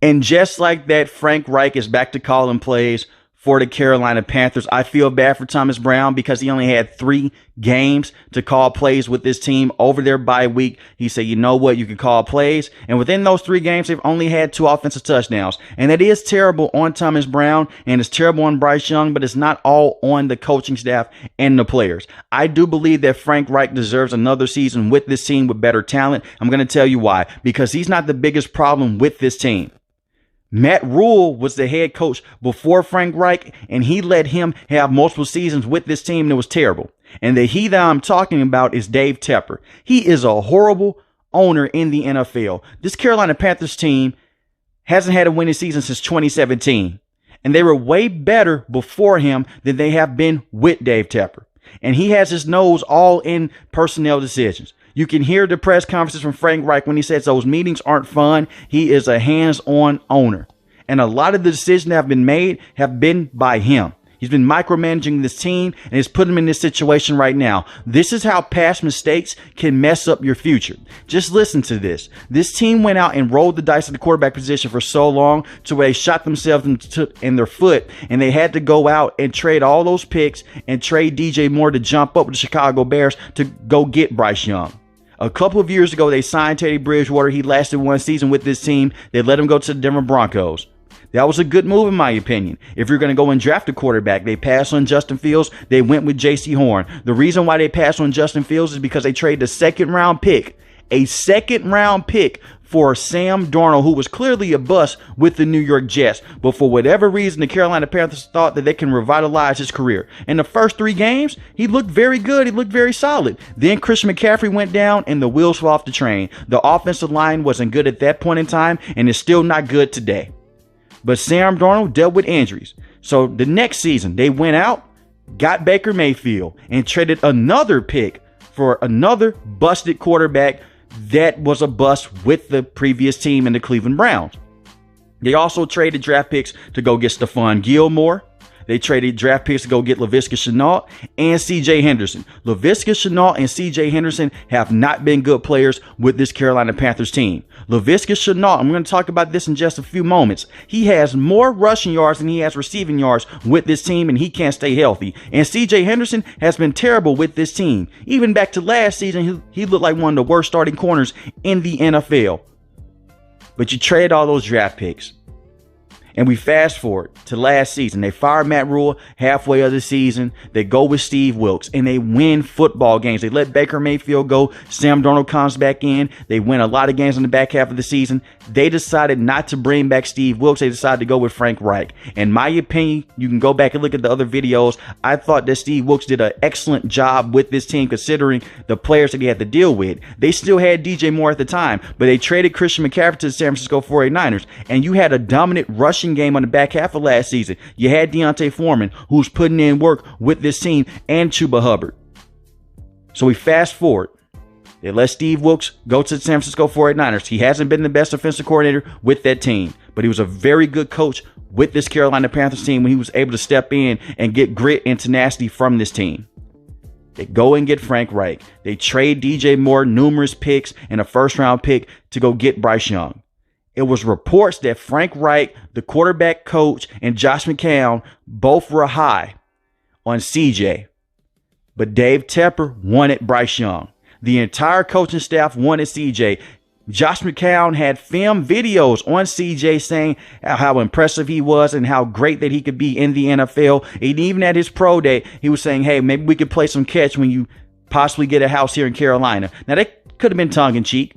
And just like that, Frank Reich is back to calling plays for the Carolina Panthers. I feel bad for Thomas Brown because he only had 3 games to call plays with this team over their bye week. He said, you know what, you can call plays. And within those 3 games, they've only had 2 offensive touchdowns. And that is terrible on Thomas Brown and it's terrible on Bryce Young, but it's not all on the coaching staff and the players. I do believe that Frank Reich deserves another season with this team with better talent. I'm going to tell you why. Because he's not the biggest problem with this team. Matt Rule was the head coach before Frank Reich, and he let him have multiple seasons with this team, and it was terrible. And the he that I'm talking about is Dave Tepper. He is a horrible owner in the NFL. This Carolina Panthers team hasn't had a winning season since 2017, and they were way better before him than they have been with Dave Tepper. And he has his nose all in personnel decisions. You can hear the press conferences from Frank Reich when he says those meetings aren't fun. He is a hands-on owner. And a lot of the decisions that have been made have been by him. He's been micromanaging this team and has put him in this situation right now. This is how past mistakes can mess up your future. Just listen to this. This team went out and rolled the dice at the quarterback position for so long to where they shot themselves in their foot, and they had to go out and trade all those picks and trade DJ Moore to jump up with the Chicago Bears to go get Bryce Young. A couple of years ago, they signed Teddy Bridgewater. He lasted 1 season with this team. They let him go to the Denver Broncos. That was a good move, in my opinion. If you're going to go and draft a quarterback, they passed on Justin Fields. They went with J.C. Horn. The reason why they passed on Justin Fields is because they traded a second-round pick for Sam Darnold, who was clearly a bust with the New York Jets. But for whatever reason, the Carolina Panthers thought that they can revitalize his career. In the first 3 games, he looked very good. He looked very solid. Then Christian McCaffrey went down and the wheels fell off the train. The offensive line wasn't good at that point in time and is still not good today. But Sam Darnold dealt with injuries. So the next season, they went out, got Baker Mayfield, and traded another pick for another busted quarterback that was a bust with the previous team in the Cleveland Browns. They also traded draft picks to go get Stephon Gilmore. They traded draft picks to go get Laviska Shenault and C.J. Henderson. Laviska Shenault and C.J. Henderson have not been good players with this Carolina Panthers team. Laviska Shenault, I'm going to talk about this in just a few moments. He has more rushing yards than he has receiving yards with this team, and he can't stay healthy. And C.J. Henderson has been terrible with this team. Even back to last season, he looked like one of the worst starting corners in the NFL. But you trade all those draft picks. And we fast forward to last season. They fire Matt Rule halfway of the season. They go with Steve Wilks and they win football games. They let Baker Mayfield go. Sam Darnold comes back in. They win a lot of games in the back half of the season. They decided not to bring back Steve Wilks. They decided to go with Frank Reich. In my opinion, you can go back and look at the other videos. I thought that Steve Wilks did an excellent job with this team considering the players that he had to deal with. They still had DJ Moore at the time, but they traded Christian McCaffrey to the San Francisco 49ers. And you had a dominant rushing game on the back half of last season. You had Deontay Foreman, who's putting in work with this team, and Chuba Hubbard. So we fast forward. They let Steve Wilks go to the San Francisco 49ers. He hasn't been the best offensive coordinator with that team, but he was a very good coach with this Carolina Panthers team when he was able to step in and get grit and tenacity from this team. They go and get Frank Reich. They trade DJ Moore numerous picks and a first-round pick to go get Bryce Young. It was reports that Frank Reich, the quarterback coach, and Josh McCown both were high on CJ. But Dave Tepper wanted Bryce Young. The entire coaching staff wanted CJ. Josh McCown had film videos on CJ saying how impressive he was and how great that he could be in the NFL. And even at his pro day, he was saying, hey, maybe we could play some catch when you possibly get a house here in Carolina. Now, that could have been tongue-in-cheek.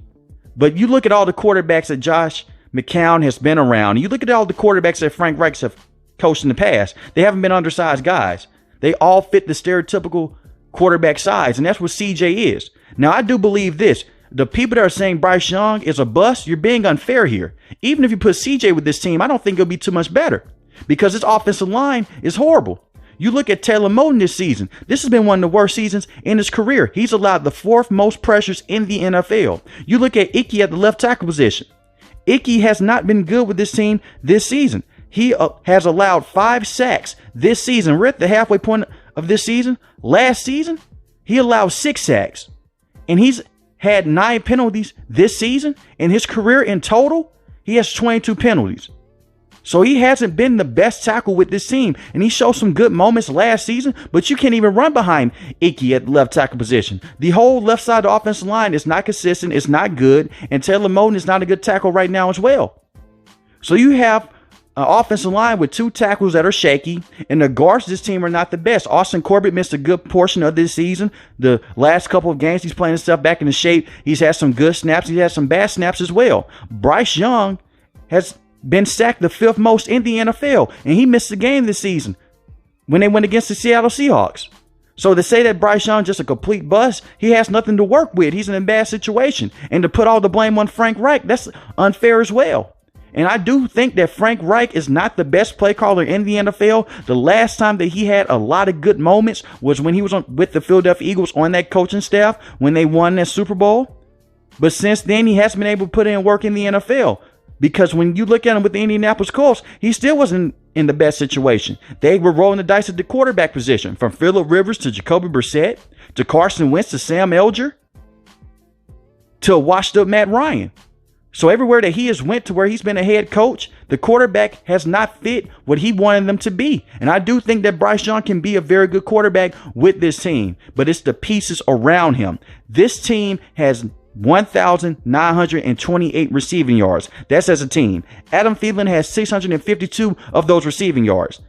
But you look at all the quarterbacks that Josh McCown has been around. You look at all the quarterbacks that Frank Reich have coached in the past. They haven't been undersized guys. They all fit the stereotypical quarterback size, and that's what CJ is. Now, I do believe this. The people that are saying Bryce Young is a bust, you're being unfair here. Even if you put CJ with this team, I don't think it'll be too much better because this offensive line is horrible. You look at Taylor Moton this season. This has been one of the worst seasons in his career. He's allowed the 4th most pressures in the NFL. You look at Icky at the left tackle position. Icky has not been good with this team this season. He has allowed 5 sacks this season. We're at the halfway point of this season. Last season, he allowed 6 sacks. And he's had 9 penalties this season. In his career in total, He has 22 penalties. So he hasn't been the best tackle with this team. And he showed some good moments last season, but you can't even run behind Icky at the left tackle position. The whole left side of the offensive line is not consistent. It's not good. And Taylor Moton is not a good tackle right now as well. So you have an offensive line with 2 tackles that are shaky, and the guards of this team are not the best. Austin Corbett missed a good portion of this season. The last couple of games, he's playing himself back into shape. He's had some good snaps. He's had some bad snaps as well. Bryce Young has been sacked the 5th most in the NFL, and he missed a game this season when they went against the Seattle Seahawks. So to say that Bryce Young just a complete bust, he has nothing to work with. He's in a bad situation. And to put all the blame on Frank Reich, that's unfair as well. And I do think that Frank Reich is not the best play caller in the NFL. The last time that he had a lot of good moments was when he was with the Philadelphia Eagles on that coaching staff when they won that Super Bowl. But since then, he hasn't been able to put in work in the NFL. Because when you look at him with the Indianapolis Colts, he still wasn't in the best situation. They were rolling the dice at the quarterback position, from Phillip Rivers to Jacoby Brissett to Carson Wentz to Sam Elger to a washed up Matt Ryan. So everywhere that he has went to where he's been a head coach, the quarterback has not fit what he wanted them to be. And I do think that Bryce Young can be a very good quarterback with this team, but it's the pieces around him. This team has 1,928 receiving yards. That's as a team. Adam Thielen has 652 of those receiving yards.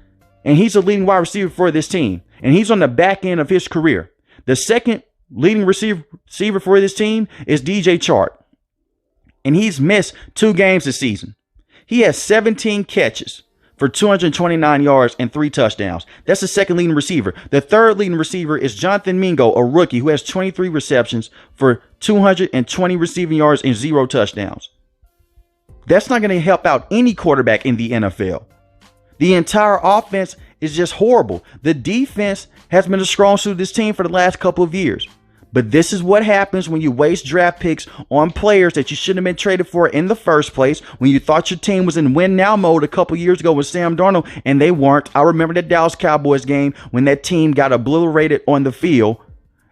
And he's a leading wide receiver for this team. And he's on the back end of his career. The second leading receiver for this team is DJ Chark. And he's missed 2 games this season. He has 17 catches for 229 yards and 3 touchdowns. That's the second leading receiver. The third leading receiver is Jonathan Mingo, a rookie who has 23 receptions for 220 receiving yards and 0 touchdowns. That's not going to help out any quarterback in the NFL. The entire offense is just horrible. The defense has been a strong suit of this team for the last couple of years. But this is what happens when you waste draft picks on players that you shouldn't have been traded for in the first place. When you thought your team was in win now mode a couple years ago with Sam Darnold, and they weren't. I remember the Dallas Cowboys game when that team got obliterated on the field.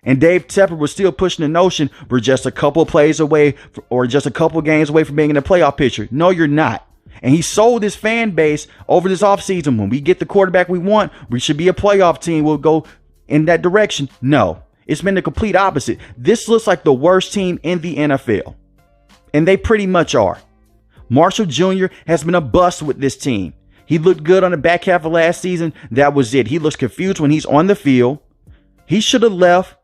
And Dave Tepper was still pushing the notion we're just a couple of plays away or just a couple of games away from being in the playoff picture. No, you're not. And he sold his fan base over this offseason. When we get the quarterback we want, we should be a playoff team. We'll go in that direction. No. It's been the complete opposite. This looks like the worst team in the NFL. And they pretty much are. Marshall Jr. has been a bust with this team. He looked good on the back half of last season. That was it. He looks confused when he's on the field. He should have left.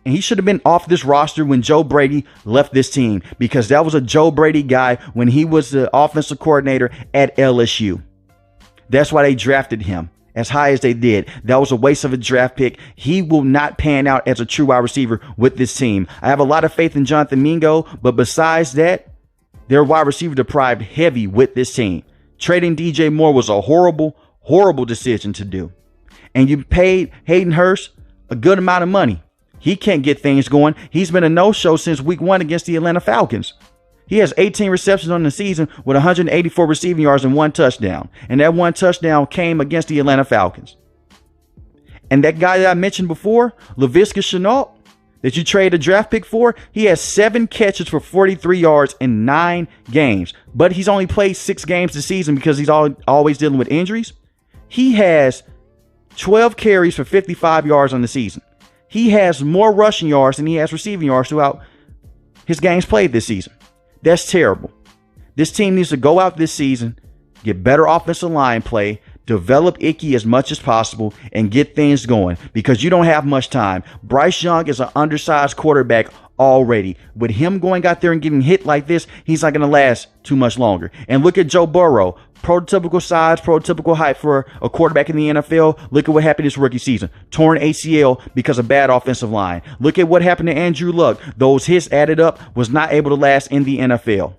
And he should have been off this roster when Joe Brady left this team. Because that was a Joe Brady guy when he was the offensive coordinator at LSU. That's why they drafted him as high as they did. That was a waste of a draft pick. He will not pan out as a true wide receiver with this team. I have a lot of faith in Jonathan Mingo, but besides that, they're wide receiver deprived heavy with this team. Trading DJ Moore was a horrible, horrible decision to do. And you paid Hayden Hurst a good amount of money. He can't get things going. He's been a no-show since week 1 against the Atlanta Falcons. He has 18 receptions on the season with 184 receiving yards and 1 touchdown. And that 1 touchdown came against the Atlanta Falcons. And that guy that I mentioned before, Laviska Shenault, that you trade a draft pick for, he has 7 catches for 43 yards in 9 games. But he's only played 6 games this season because he's always dealing with injuries. He has 12 carries for 55 yards on the season. He has more rushing yards than he has receiving yards throughout his games played this season. That's terrible. This team needs to go out this season, get better offensive line play, develop Icky as much as possible, and get things going because you don't have much time. Bryce Young is an undersized quarterback already. With him going out there and getting hit like this, he's not going to last too much longer. And look at Joe Burrow. Prototypical size, prototypical height for a quarterback in the NFL. Look at what happened this rookie season. Torn ACL because of bad offensive line. Look at what happened to Andrew Luck. Those hits added up was not able to last in the NFL.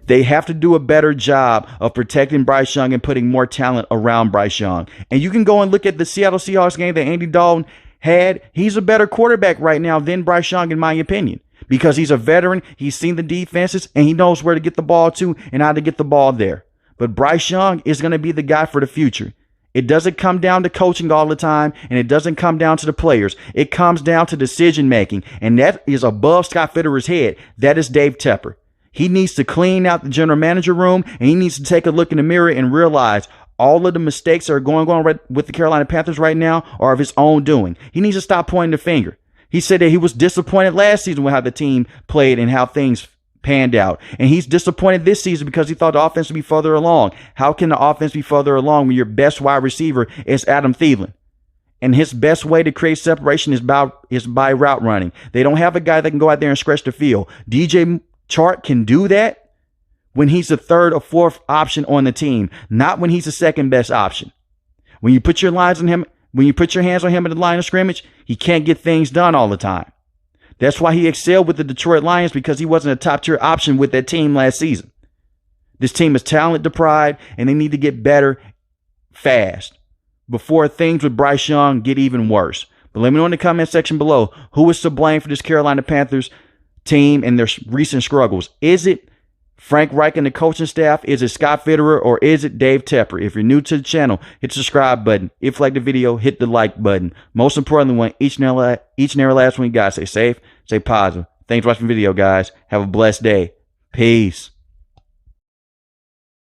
They have to do a better job of protecting Bryce Young and putting more talent around Bryce Young. And you can go and look at the Seattle Seahawks game that Andy Dalton had. He's a better quarterback right now than Bryce Young, in my opinion. Because he's a veteran, he's seen the defenses, and he knows where to get the ball to and how to get the ball there. But Bryce Young is going to be the guy for the future. It doesn't come down to coaching all the time, and it doesn't come down to the players. It comes down to decision making, and that is above Scott Fitterer's head. That is Dave Tepper. He needs to clean out the general manager room, and he needs to take a look in the mirror and realize all of the mistakes that are going on right with the Carolina Panthers right now are of his own doing. He needs to stop pointing the finger. He said that he was disappointed last season with how the team played and how things panned out. And he's disappointed this season because he thought the offense would be further along. How can the offense be further along when your best wide receiver is Adam Thielen? And his best way to create separation is by route running. They don't have a guy that can go out there and stretch the field. DJ Chark can do that when he's the third or fourth option on the team, not when he's the second best option. When you put your hands on him at the line of scrimmage, he can't get things done all the time. That's why he excelled with the Detroit Lions, because he wasn't a top-tier option with that team last season. This team is talent deprived, and they need to get better fast before things with Bryce Young get even worse. But let me know in the comment section below, who is to blame for this Carolina Panthers team and their recent struggles? Is it Frank Reich and the coaching staff? Is it Scott Fitterer? Or is it Dave Tepper? If you're new to the channel, hit the subscribe button. If you like the video, hit the like button. Most importantly, want each and every last one you guys stay safe, stay positive. Thanks for watching the video, guys. Have a blessed day. Peace.